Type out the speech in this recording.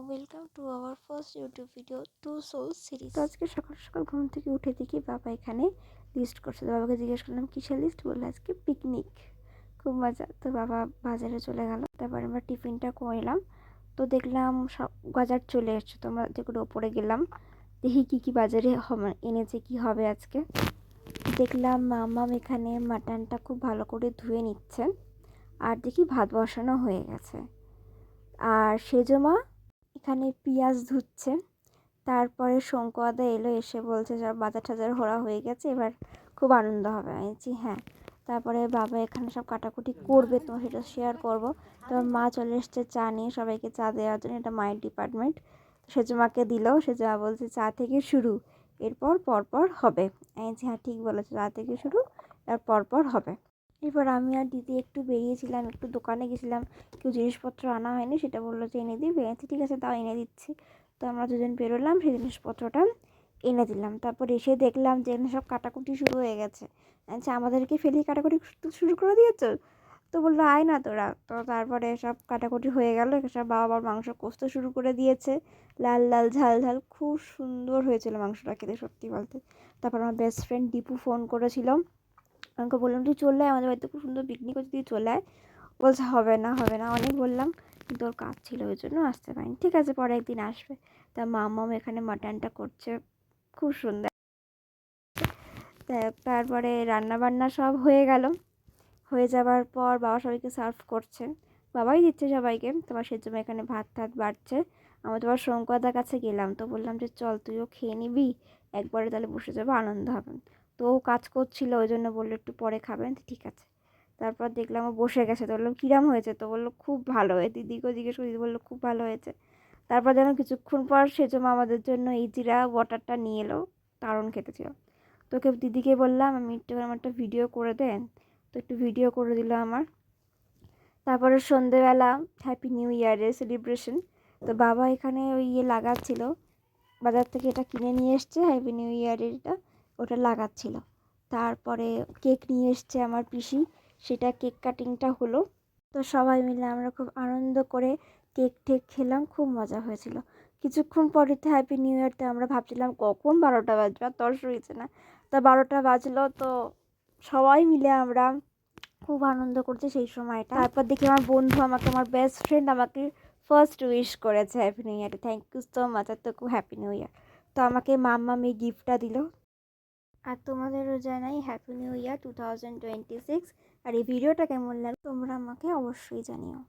Welcome to our first YouTube video to soul series. তো আজকে সকাল সকাল ঘুম থেকে উঠে দেখি বাবা এখানে লিস্ট করছে। তো বাবাকে জিজ্ঞেস করলাম কিসের লিস্ট, বললো আজকে পিকনিক, খুব মজা। তো বাবা বাজারে চলে গেল, তারপর আমরা টিফিনটা করলাম। তো দেখলাম সব বাজার চলে এসছে, তো আমরা যেগুলো ওপরে গেলাম দেখি কী কী বাজারে এনেছে, কি হবে আজকে। দেখলাম মামাম এখানে মাটনটা খুব ভালো করে ধুয়ে নিচ্ছেন, আর দেখি ভাত বসানো হয়ে গেছে। আর সেজমা এখানে পেঁয়াজ ধুচ্ছে। তারপরে শঙ্কুয়াদা এলো, এসে বলছে সব বাজার টাজার ঘোরা হয়ে গেছে, এবার খুব আনন্দ হবে। আমি বলছি হ্যাঁ। তারপরে বাবা এখানে সব কাটাকুটি করবে, তো সেটা শেয়ার করবো। তারপর মা চলে এসছে চা নিয়ে, সবাইকে চা দেওয়ার জন্য, এটা মায়ের ডিপার্টমেন্ট। সেজমাকে দিল, সেজমা বলছে চা থেকে শুরু, এরপর পরপর হবে। আমি বলছি হ্যাঁ ঠিক বলেছো, চা থেকে শুরু আর পরপর হবে। এরপর আমি আর দিদি একটু বেরিয়েছিলাম, একটু দোকানে গেছিলাম, কেউ জিনিসপত্র আনা হয়নি, সেটা বললো যে এনে দিই। বেরিয়েছি, ঠিক আছে তাও এনে দিচ্ছি। তো আমরা দুজন বেরোলাম, সেই জিনিসপত্রটা এনে দিলাম। তারপর এসে দেখলাম যে এখানে সব কাটাকুটি শুরু হয়ে গেছে। আচ্ছা আমাদেরকে ফেলি কাটাকুটি শুরু করে দিয়েছো? তো বললো আয় না তোরা। তো তারপরে সব কাটাকুটি হয়ে গেল, সব বাবা আবার মাংস কষতে শুরু করে দিয়েছে, লাল লাল ঝাল ঝাল, খুব সুন্দর হয়েছিল মাংসটা খেতে সত্যি বলতে। তারপর আমার বেস্ট ফ্রেন্ড দীপু ফোন করেছিল, আমাকে বললাম তুই চলে আয় আমাদের বাড়িতে, খুব সুন্দর পিকনিক হচ্ছে, তুই চলে আয়। বলছে হবে না হবে না, অনেক বললাম, কিন্তু ওর কাজ ছিল ওই জন্য আসতে পারিনি। ঠিক আছে পরে একদিন আসবে। তা মামাম এখানে মাটনটা করছে, খুব সুন্দর। তারপরে রান্না বান্না সব হয়ে গেল, হয়ে যাওয়ার পর বাবা সবাইকে সার্ভ করছে, বাবাই দিচ্ছে সবাইকে। তোমার সেজন্য এখানে ভাত টাত বাড়ছে। আমি তোমার শঙ্কুদার কাছে গেলাম, তো বললাম যে চল তুইও খেয়ে নিবি, একবারে তাহলে বসে যাবো, আনন্দ হবে। তো ও কাজ করছিল, ওই জন্য বললো একটু পরে খাবেন, ঠিক আছে। তারপর দেখলাম ও বসে গেছে, তো বললাম কিরম হয়েছে, তো বললো খুব ভালো হয়েছে। দিদিকেও জিজ্ঞেস করি, দিদি বললো খুব ভালো হয়েছে। তারপর যেন কিছুক্ষণ পর সেজমা আমাদের জন্য এই জিরা ওয়াটারটা নিয়ে এলো, দারুণ খেতে ছিল। তোকে দিদিকে বললাম আমি একটু আমার একটা ভিডিও করে দেন, তো একটু ভিডিও করে দিল আমার। তারপরে সন্ধেবেলা হ্যাপি নিউ ইয়ারের সেলিব্রেশন। তো বাবা এখানে ওই লাগাচ্ছিল, বাজার থেকে এটা কিনে নিয়ে এসছে হ্যাপি নিউ ইয়ারের, এটা ওটা লাগাচ্ছিল। তারপরে কেক নিয়ে এসছে আমার পিসি, সেটা কেক কাটিংটা হলো। তো সবাই মিলে আমরা খুব আনন্দ করে কেক টেক খেলাম, খুব মজা হয়েছিল। কিছুক্ষণ পরে তো হ্যাপি নিউ ইয়ারতে আমরা ভাবছিলাম কখন 12টা বাজবে, আর তর্স হয়েছে না। তা 12টা বাজলো, তো সবাই মিলে আমরা খুব আনন্দ করছি সেই সময়টা। তারপর দেখি আমার বন্ধু আমাকে, আমার বেস্ট ফ্রেন্ড আমাকে ফার্স্ট উইশ করেছে হ্যাপি নিউ ইয়ারে, থ্যাংক ইউ সো মাচ, আর তো খুব হ্যাপি নিউ ইয়ার। তো আমাকে মাম্মাম এই গিফটটা দিল। আর তোমাদেরও জানাই হ্যাপি নিউ ইয়ার 2026। আর এই ভিডিওটা কেমন লাগলো তোমরা আমাকে অবশ্যই জানিও।